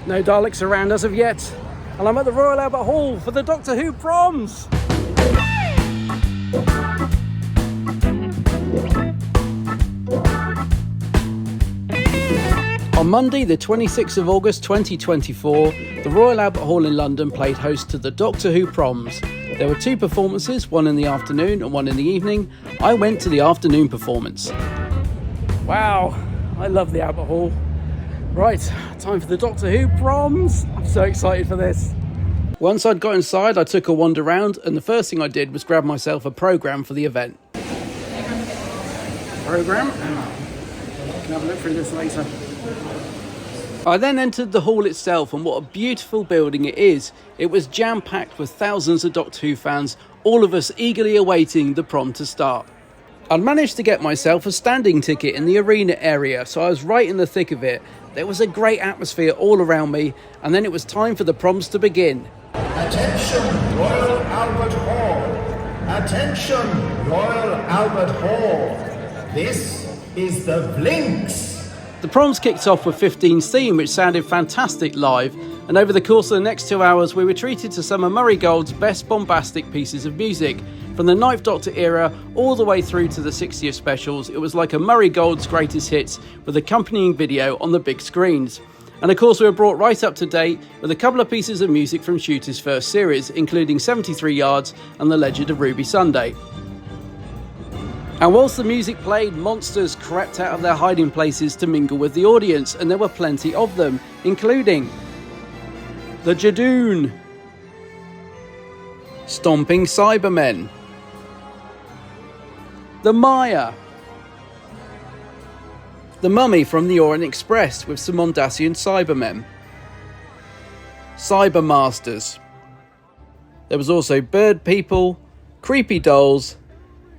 No Daleks around as of yet, and I'm at the Royal Albert Hall for the Doctor Who Proms. On Monday, the 26th of August 2024, the Royal Albert Hall in London played host to the Doctor Who Proms. There were two performances, one in the afternoon and one in the evening. I went to the afternoon performance. Wow, I love the Albert Hall. Right, time for the Doctor Who Proms. I'm so excited for this. Once I'd got inside, I took a wander around, and the first thing I did was grab myself a programme for the event. Programme? I can have a look through this later. I then entered the hall itself, and what a beautiful building it is. It was jam-packed with thousands of Doctor Who fans, all of us eagerly awaiting the prom to start. I'd managed to get myself a standing ticket in the arena area, so I was right in the thick of it. There was a great atmosphere all around me, and then it was time for the proms to begin. Attention, Royal Albert Hall! Attention, Royal Albert Hall! This is the Blinks! The proms kicked off with 15's theme, which sounded fantastic live, and over the course of the next 2 hours we were treated to some of Murray Gold's best bombastic pieces of music. From the 9th Doctor era all the way through to the 60th specials, it was like a Murray Gold's greatest hits with accompanying video on the big screens. And of course we were brought right up to date with a couple of pieces of music from Shooter's first series, including 73 Yards and The Legend of Ruby Sunday. And whilst the music played, monsters crept out of their hiding places to mingle with the audience, and there were plenty of them, including the Jadoon, Stomping Cybermen, the Maya, the Mummy from the Orient Express with some Mondasian Cybermen, Cybermasters. There was also Bird People, Creepy Dolls,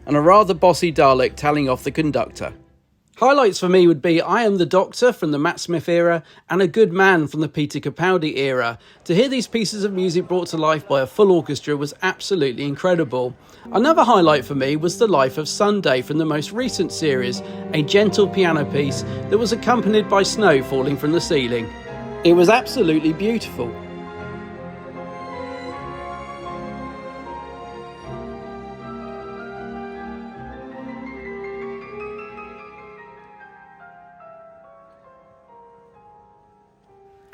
and a rather bossy Dalek telling off the conductor. Highlights for me would be I Am the Doctor from the Matt Smith era and A Good Man from the Peter Capaldi era. To hear these pieces of music brought to life by a full orchestra was absolutely incredible. Another highlight for me was The Life of Sunday from the most recent series, a gentle piano piece that was accompanied by snow falling from the ceiling. It was absolutely beautiful.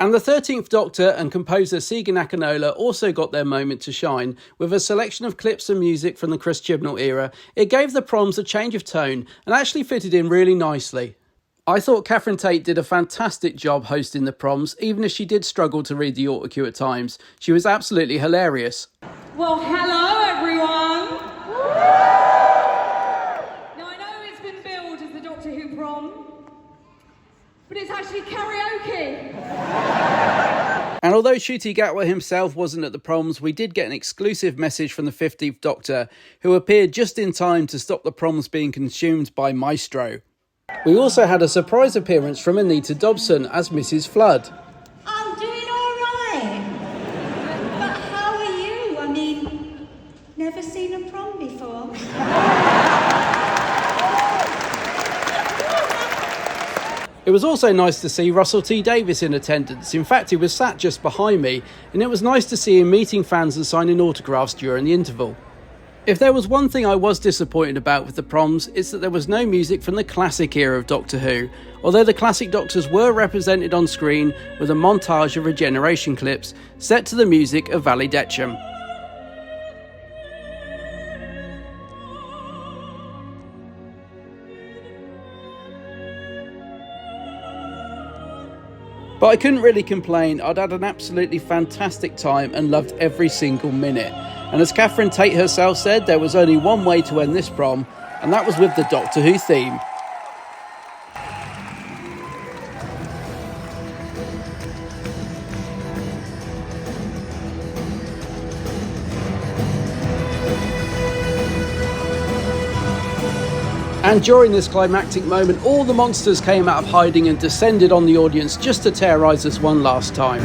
And the 13th Doctor and composer Segan Akinola also got their moment to shine with a selection of clips and music from the Chris Chibnall era. It gave the proms a change of tone and actually fitted in really nicely. I thought Catherine Tate did a fantastic job hosting the proms, even if she did struggle to read the autocue at times. She was absolutely hilarious. Well, hello everyone! Now I know it's been billed as the Doctor Who Prom, but it's actually karaoke. And although Ncuti Gatwa himself wasn't at the proms, we did get an exclusive message from the 15th Doctor, who appeared just in time to stop the proms being consumed by Maestro. We also had a surprise appearance from Anita Dobson as Mrs. Flood. I'm doing all right. But how are you? I mean, never seen a prom before. It was also nice to see Russell T Davies in attendance. In fact, he was sat just behind me, and it was nice to see him meeting fans and signing autographs during the interval. If there was one thing I was disappointed about with the proms, it's that there was no music from the classic era of Doctor Who, although the classic Doctors were represented on screen with a montage of regeneration clips set to the music of Valley Detcham. But I couldn't really complain. I'd had an absolutely fantastic time and loved every single minute. And as Catherine Tate herself said, there was only one way to end this prom, and that was with the Doctor Who theme. And during this climactic moment, all the monsters came out of hiding and descended on the audience just to terrorise us one last time.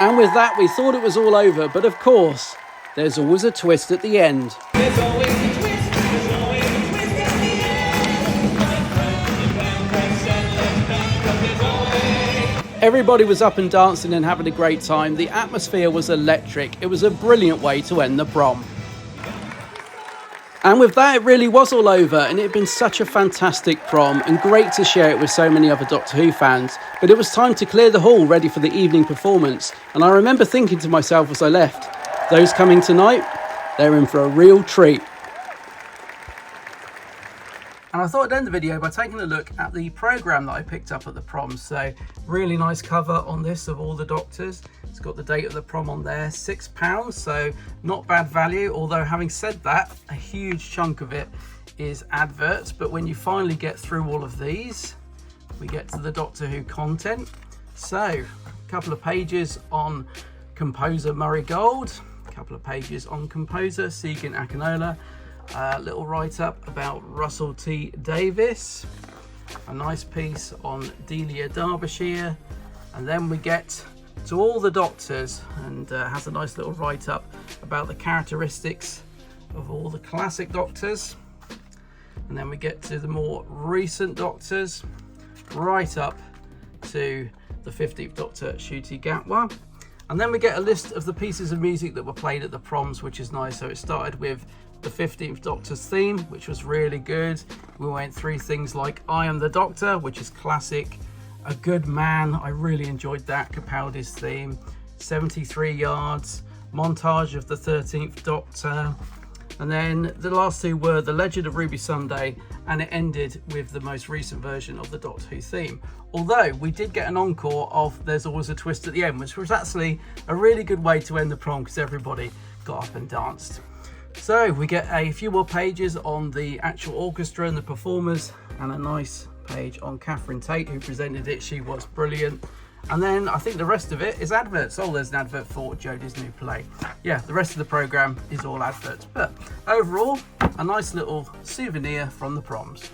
And with that, we thought it was all over, but of course, there's always a twist at the end. There's always a twist, there's always a twist at the end. Everybody was up and dancing and having a great time. The atmosphere was electric. It was a brilliant way to end the prom. And with that, it really was all over, and it had been such a fantastic prom and great to share it with so many other Doctor Who fans. But it was time to clear the hall ready for the evening performance, and I remember thinking to myself as I left, those coming tonight, they're in for a real treat. And I thought I'd end the video by taking a look at the programme that I picked up at the prom. So really nice cover on this of all the Doctors. It's got the date of the prom on there, £6, so not bad value. Although having said that, a huge chunk of it is adverts. But when you finally get through all of these, we get to the Doctor Who content. So a couple of pages on composer Murray Gold, a couple of pages on composer Segan Akinola, a little write-up about Russell T Davies, a nice piece on Delia Derbyshire, and then we get to all the Doctors, and has a nice little write-up about the characteristics of all the classic Doctors. And then we get to the more recent Doctors, right up to the 15th Doctor Ncuti Gatwa. And then we get a list of the pieces of music that were played at the proms, which is nice. So it started with the 15th Doctor's theme, which was really good. We went through things like I Am the Doctor, which is classic. A Good Man, I really enjoyed that, Capaldi's theme. 73 Yards, montage of the 13th Doctor. And then the last two were The Legend of Ruby Sunday, and it ended with the most recent version of the Doctor Who theme. Although we did get an encore of There's Always a Twist at the End, which was actually a really good way to end the prom because everybody got up and danced. So we get a few more pages on the actual orchestra and the performers, and a nice page on Catherine Tate, who presented it. She was brilliant. And then I think the rest of it is adverts. Oh, there's an advert for Jodie's new play. Yeah, the rest of the programme is all adverts. But overall, a nice little souvenir from the proms.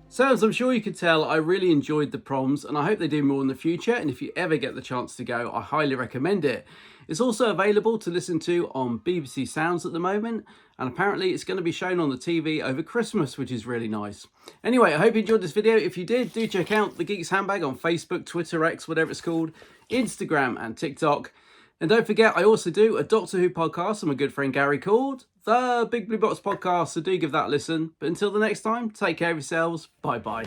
So as I'm sure you could tell, I really enjoyed the proms, and I hope they do more in the future. And if you ever get the chance to go, I highly recommend it. It's also available to listen to on BBC Sounds at the moment, and apparently it's going to be shown on the TV over Christmas, which is really nice. Anyway, I hope you enjoyed this video. If you did, do check out The Geek's Handbag on Facebook, Twitter, X, whatever it's called, Instagram and TikTok. And don't forget, I also do a Doctor Who podcast with my good friend Gary called The Big Blue Box Podcast, so do give that a listen. But until the next time, take care of yourselves. Bye-bye.